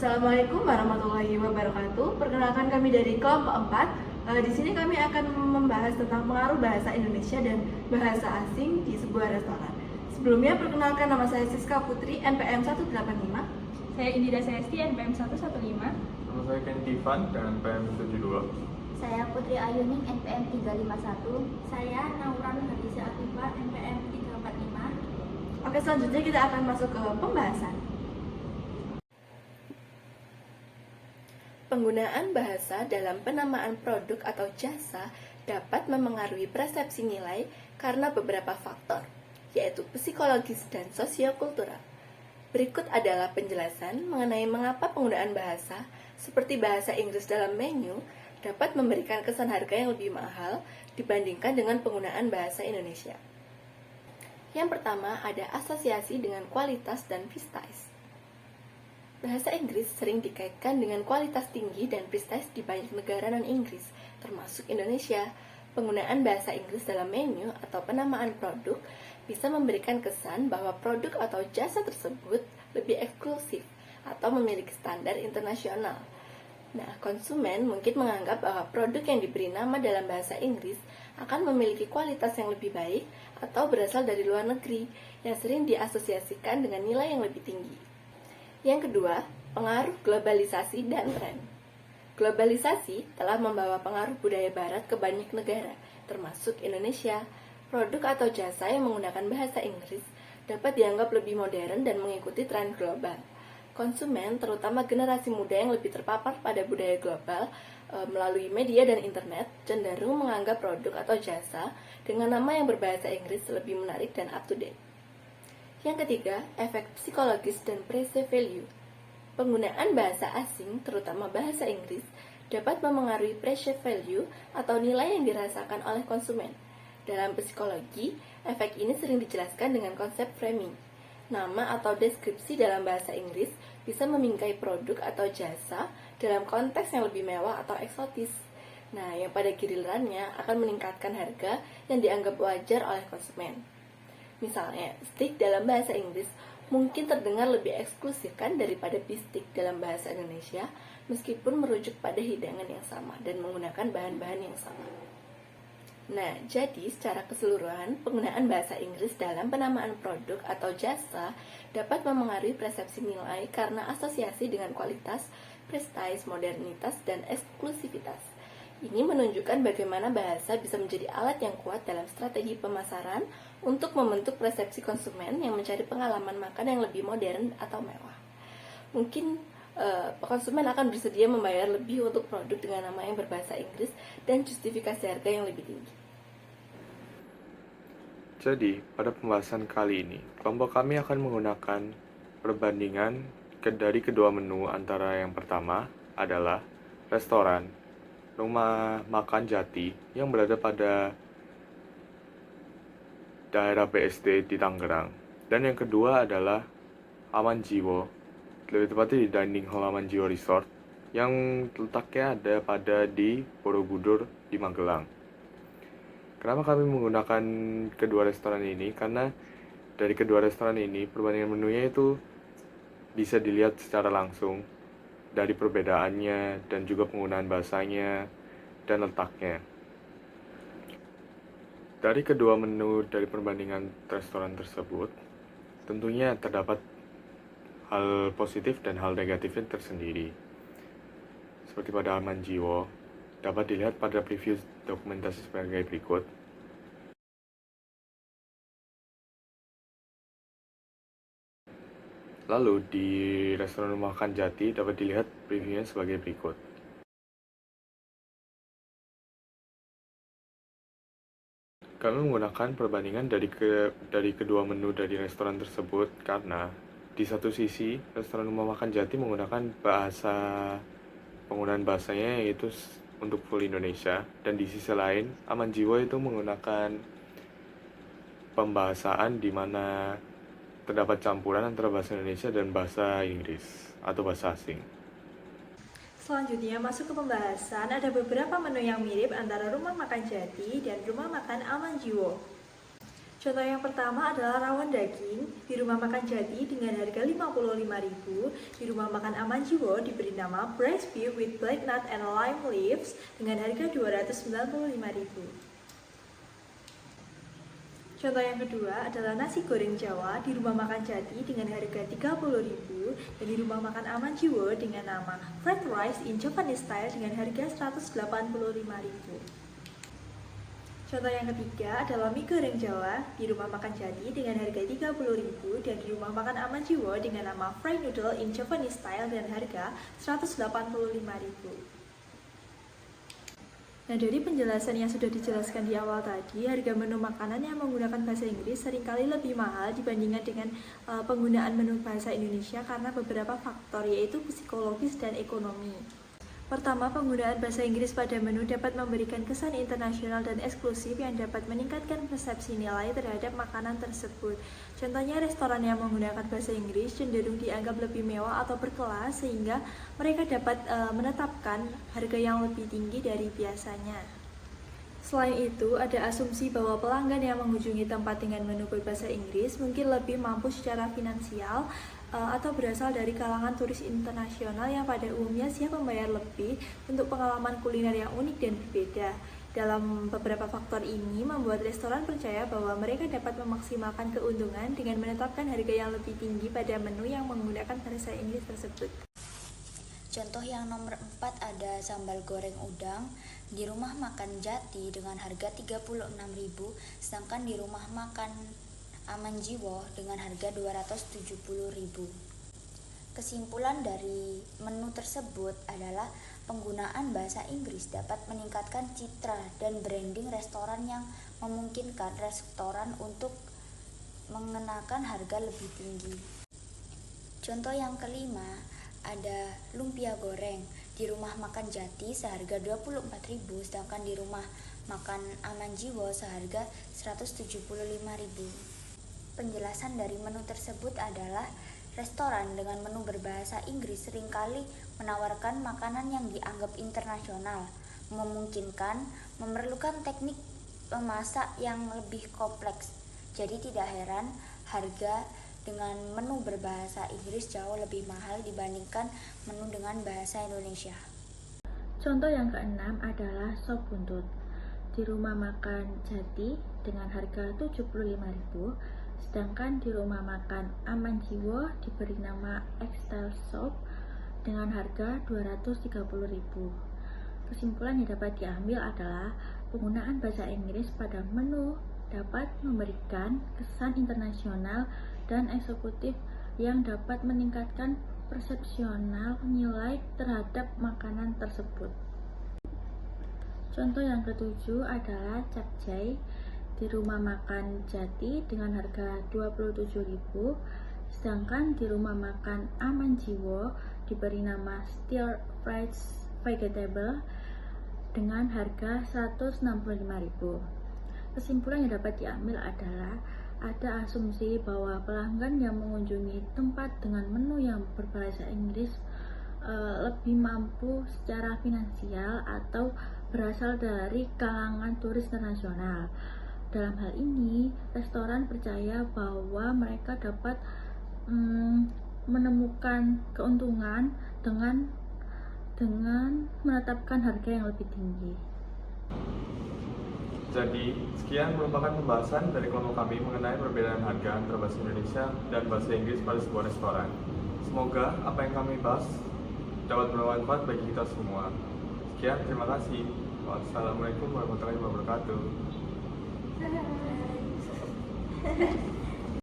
Assalamualaikum warahmatullahi wabarakatuh. Perkenalkan kami dari kelompok 4. Di sini kami akan membahas tentang pengaruh bahasa Indonesia dan bahasa asing di sebuah restoran. Sebelumnya perkenalkan, nama saya Siska Putri, NPM 185. Saya Indira Sesti, NPM 115. Nama saya Ken Tivan dengan NPM 72. Saya Putri Ayuning, NPM 351. Saya Nauran Hadisya Afifa, NPM 345. Oke, selanjutnya kita akan masuk ke pembahasan. Penggunaan bahasa dalam penamaan produk atau jasa dapat memengaruhi persepsi nilai karena beberapa faktor, yaitu psikologis dan sosiokultural. Berikut adalah penjelasan mengenai mengapa penggunaan bahasa, seperti bahasa Inggris dalam menu, dapat memberikan kesan harga yang lebih mahal dibandingkan dengan penggunaan bahasa Indonesia. Yang pertama, ada asosiasi dengan kualitas dan prestige. Bahasa Inggris sering dikaitkan dengan kualitas tinggi dan prestige di banyak negara non-Inggris, termasuk Indonesia. Penggunaan bahasa Inggris dalam menu atau penamaan produk bisa memberikan kesan bahwa produk atau jasa tersebut lebih eksklusif atau memiliki standar internasional. Nah, konsumen mungkin menganggap bahwa produk yang diberi nama dalam bahasa Inggris akan memiliki kualitas yang lebih baik atau berasal dari luar negeri, yang sering diasosiasikan dengan nilai yang lebih tinggi. Yang kedua, pengaruh globalisasi dan tren. Globalisasi telah membawa pengaruh budaya barat ke banyak negara, termasuk Indonesia. Produk atau jasa yang menggunakan bahasa Inggris dapat dianggap lebih modern dan mengikuti tren global. Konsumen, terutama generasi muda yang lebih terpapar pada budaya global melalui media dan internet, cenderung menganggap produk atau jasa dengan nama yang berbahasa Inggris lebih menarik dan up to date. Yang ketiga, efek psikologis dan perceived value. Penggunaan bahasa asing, terutama bahasa Inggris, dapat memengaruhi perceived value atau nilai yang dirasakan oleh konsumen. Dalam psikologi, efek ini sering dijelaskan dengan konsep framing. Nama atau deskripsi dalam bahasa Inggris bisa memingkai produk atau jasa dalam konteks yang lebih mewah atau eksotis. Nah, yang pada gilirannya akan meningkatkan harga yang dianggap wajar oleh konsumen. Misalnya, steak dalam bahasa Inggris mungkin terdengar lebih eksklusif kan daripada bistik dalam bahasa Indonesia, meskipun merujuk pada hidangan yang sama dan menggunakan bahan-bahan yang sama. Nah, jadi secara keseluruhan, penggunaan bahasa Inggris dalam penamaan produk atau jasa dapat memengaruhi persepsi nilai karena asosiasi dengan kualitas, prestige, modernitas, dan eksklusivitas. Ini menunjukkan bagaimana bahasa bisa menjadi alat yang kuat dalam strategi pemasaran untuk membentuk persepsi konsumen yang mencari pengalaman makan yang lebih modern atau mewah. Mungkin konsumen akan bersedia membayar lebih untuk produk dengan nama yang berbahasa Inggris dan justifikasi harga yang lebih tinggi. Jadi, pada pembahasan kali ini, kelompok kami akan menggunakan perbandingan dari kedua menu antara yang pertama adalah restoran Rumah Makan Jati yang berada pada daerah BSD di Tangerang, dan yang kedua adalah Aman Jiwo, lebih tepatnya di Dining Hall Aman Jiwo Resort yang letaknya ada di Borobudur di Magelang. Kenapa kami menggunakan kedua restoran ini? Karena dari kedua restoran ini perbandingan menunya itu bisa dilihat secara langsung dari perbedaannya dan juga penggunaan bahasanya dan letaknya. Dari kedua menu dari perbandingan restoran tersebut, tentunya terdapat hal positif dan hal negatifnya tersendiri. Seperti pada Aman Jiwo, dapat dilihat pada preview dokumentasi sebagai berikut. Lalu di restoran Rumah Makan Jati dapat dilihat previewnya sebagai berikut. Kami menggunakan perbandingan dari kedua menu dari restoran tersebut karena di satu sisi restoran Rumah Makan Jati menggunakan penggunaan bahasanya yaitu untuk full Indonesia, dan di sisi lain Aman Jiwo itu menggunakan pembahasaan di mana terdapat campuran antara bahasa Indonesia dan bahasa Inggris atau bahasa asing. Selanjutnya masuk ke pembahasan, ada beberapa menu yang mirip antara Rumah Makan Jati dan Rumah Makan Aman Jiwo. Contoh yang pertama adalah rawon daging di Rumah Makan Jati dengan harga 55.000. Di Rumah Makan Aman Jiwo diberi nama braised beef with black nut and lime leaves dengan harga 295.000. Contoh yang kedua adalah nasi goreng Jawa di Rumah Makan Jati dengan harga 30.000 dan di Rumah Makan Aman Jiwo dengan nama fried rice in Japanese style dengan harga 185.000. Contoh yang ketiga adalah mie goreng Jawa di Rumah Makan Jati dengan harga 30.000 dan di Rumah Makan Aman Jiwo dengan nama fried noodle in Japanese style dan harga 185.000. Nah, dari penjelasan yang sudah dijelaskan di awal tadi, harga menu makanan yang menggunakan bahasa Inggris seringkali lebih mahal dibandingkan dengan penggunaan menu bahasa Indonesia karena beberapa faktor, yaitu psikologis dan ekonomi. Pertama, penggunaan bahasa Inggris pada menu dapat memberikan kesan internasional dan eksklusif yang dapat meningkatkan persepsi nilai terhadap makanan tersebut. Contohnya, restoran yang menggunakan bahasa Inggris cenderung dianggap lebih mewah atau berkelas sehingga mereka dapat menetapkan harga yang lebih tinggi dari biasanya. Selain itu, ada asumsi bahwa pelanggan yang mengunjungi tempat dengan menu berbahasa Inggris mungkin lebih mampu secara finansial atau berasal dari kalangan turis internasional yang pada umumnya siap membayar lebih untuk pengalaman kuliner yang unik dan berbeda. Dalam beberapa faktor ini membuat restoran percaya bahwa mereka dapat memaksimalkan keuntungan dengan menetapkan harga yang lebih tinggi pada menu yang menggunakan bahasa Inggris tersebut. Contoh yang nomor 4 ada sambal goreng udang di Rumah Makan Jati dengan harga 36.000, sedangkan di Rumah Makan Aman Jiwo dengan harga 270.000. Kesimpulan dari menu tersebut adalah penggunaan bahasa Inggris dapat meningkatkan citra dan branding restoran yang memungkinkan restoran untuk mengenakan harga lebih tinggi. Contoh yang kelima ada lumpia goreng di Rumah Makan Jati seharga 24.000, sedangkan di Rumah Makan Aman Jiwo seharga 175.000. Penjelasan dari menu tersebut adalah restoran dengan menu berbahasa Inggris seringkali menawarkan makanan yang dianggap internasional, memungkinkan memerlukan teknik memasak yang lebih kompleks. Jadi tidak heran harga dengan menu berbahasa Inggris jauh lebih mahal dibandingkan menu dengan bahasa Indonesia. Contoh yang keenam adalah sop buntut di Rumah Makan Jati dengan harga 75.000, sedangkan di Rumah Makan Aman Jiwo diberi nama X-Style Sop dengan harga 230.000. Kesimpulan yang dapat diambil adalah penggunaan bahasa Inggris pada menu dapat memberikan kesan internasional dan eksekutif yang dapat meningkatkan persepsional nilai terhadap makanan tersebut. Contoh yang ketujuh adalah capcay di Rumah Makan Jati dengan harga 27.000, sedangkan di Rumah Makan Aman Jiwo diberi nama stir fried vegetable dengan harga 165.000. Kesimpulan yang dapat diambil adalah ada asumsi bahwa pelanggan yang mengunjungi tempat dengan menu yang berbahasa Inggris lebih mampu secara finansial atau berasal dari kalangan turis internasional. Dalam hal ini, restoran percaya bahwa mereka dapat menemukan keuntungan dengan menetapkan harga yang lebih tinggi. Jadi, sekian merupakan pembahasan dari kelompok kami mengenai perbedaan harga antara bahasa Indonesia dan bahasa Inggris pada sebuah restoran. Semoga apa yang kami bahas dapat bermanfaat bagi kita semua. Sekian, terima kasih. Wassalamualaikum warahmatullahi wabarakatuh.